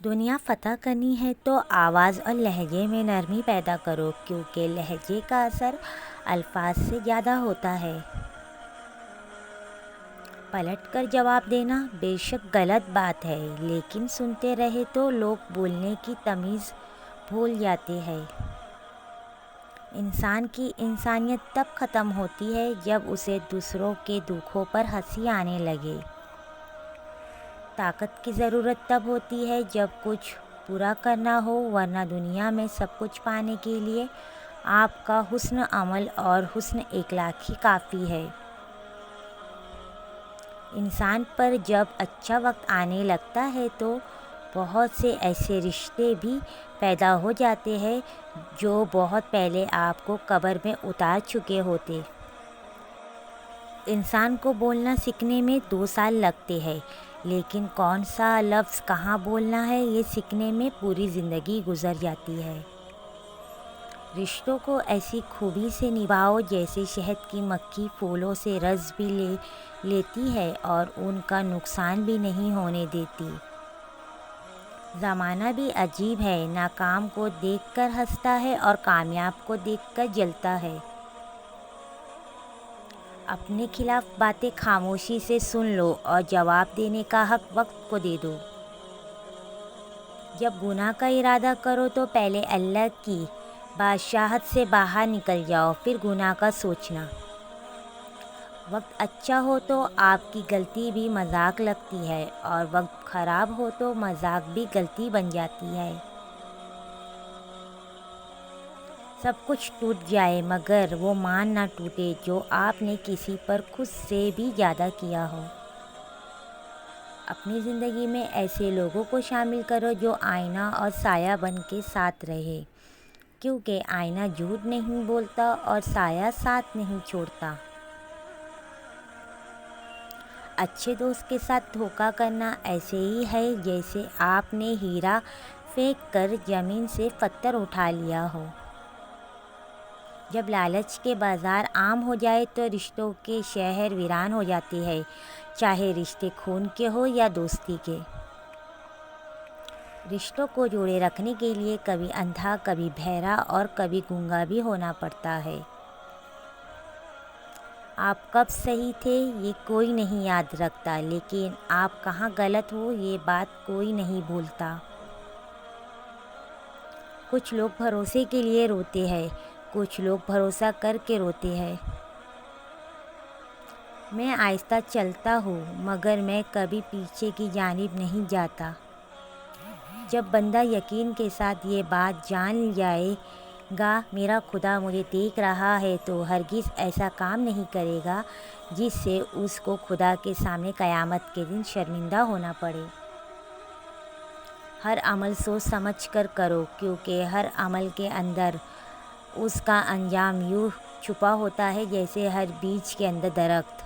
دنیا فتح کرنی ہے تو آواز اور لہجے میں نرمی پیدا کرو، کیونکہ لہجے کا اثر الفاظ سے زیادہ ہوتا ہے۔ پلٹ کر جواب دینا بے شک غلط بات ہے، لیکن سنتے رہے تو لوگ بولنے کی تمیز بھول جاتے ہیں۔ انسان کی انسانیت تب ختم ہوتی ہے جب اسے دوسروں کے دکھوں پر ہنسی آنے لگے۔ طاقت کی ضرورت تب ہوتی ہے جب کچھ برا کرنا ہو، ورنہ دنیا میں سب کچھ پانے کے لیے آپ کا حسن عمل اور حسن اخلاق ہی کافی ہے۔ انسان پر جب اچھا وقت آنے لگتا ہے تو بہت سے ایسے رشتے بھی پیدا ہو جاتے ہیں جو بہت پہلے آپ کو قبر میں اتار چکے ہوتے۔ انسان کو بولنا سیکھنے میں 2 سال لگتے ہیں، لیکن کون سا لفظ کہاں بولنا ہے یہ سیکھنے میں پوری زندگی گزر جاتی ہے۔ رشتوں کو ایسی خوبی سے نبھاؤ جیسے شہد کی مکھی پھولوں سے رس بھی لیتی ہے اور ان کا نقصان بھی نہیں ہونے دیتی۔ زمانہ بھی عجیب ہے، ناکام کو دیکھ کر ہنستا ہے اور کامیاب کو دیکھ کر جلتا ہے۔ اپنے خلاف باتیں خاموشی سے سن لو اور جواب دینے کا حق وقت کو دے دو۔ جب گناہ کا ارادہ کرو تو پہلے اللہ کی بادشاہت سے باہر نکل جاؤ، پھر گناہ کا سوچنا۔ وقت اچھا ہو تو آپ کی غلطی بھی مذاق لگتی ہے، اور وقت خراب ہو تو مذاق بھی غلطی بن جاتی ہے۔ سب کچھ ٹوٹ جائے مگر وہ مان نہ ٹوٹے جو آپ نے کسی پر خود سے بھی زیادہ کیا ہو۔ اپنی زندگی میں ایسے لوگوں کو شامل کرو جو آئینہ اور سایہ بن کے ساتھ رہے، کیونکہ آئینہ جھوٹ نہیں بولتا اور سایہ ساتھ نہیں چھوڑتا۔ اچھے دوست کے ساتھ دھوکہ کرنا ایسے ہی ہے جیسے آپ نے ہیرا پھینک کر زمین سے پتھر اٹھا لیا ہو۔ جب لالچ کے بازار عام ہو جائے تو رشتوں کے شہر ویران ہو جاتے ہیں، چاہے رشتے خون کے ہو یا دوستی کے۔ رشتوں کو جوڑے رکھنے کے لیے کبھی اندھا، کبھی بہرا اور کبھی گونگا بھی ہونا پڑتا ہے۔ آپ کب صحیح تھے یہ کوئی نہیں یاد رکھتا، لیکن آپ کہاں غلط ہو یہ بات کوئی نہیں بھولتا۔ کچھ لوگ بھروسے کے لیے روتے ہیں، کچھ لوگ بھروسہ کر کے روتے ہیں۔ میں آہستہ چلتا ہوں مگر میں کبھی پیچھے کی جانب نہیں جاتا۔ جب بندہ یقین کے ساتھ یہ بات جان جائے گا میرا خدا مجھے دیکھ رہا ہے تو ہرگز ایسا کام نہیں کرے گا جس سے اس کو خدا کے سامنے قیامت کے دن شرمندہ ہونا پڑے۔ ہر عمل سوچ سمجھ کر کرو، کیونکہ ہر عمل کے اندر اس کا انجام یوں چھپا ہوتا ہے جیسے ہر بیج کے اندر درخت۔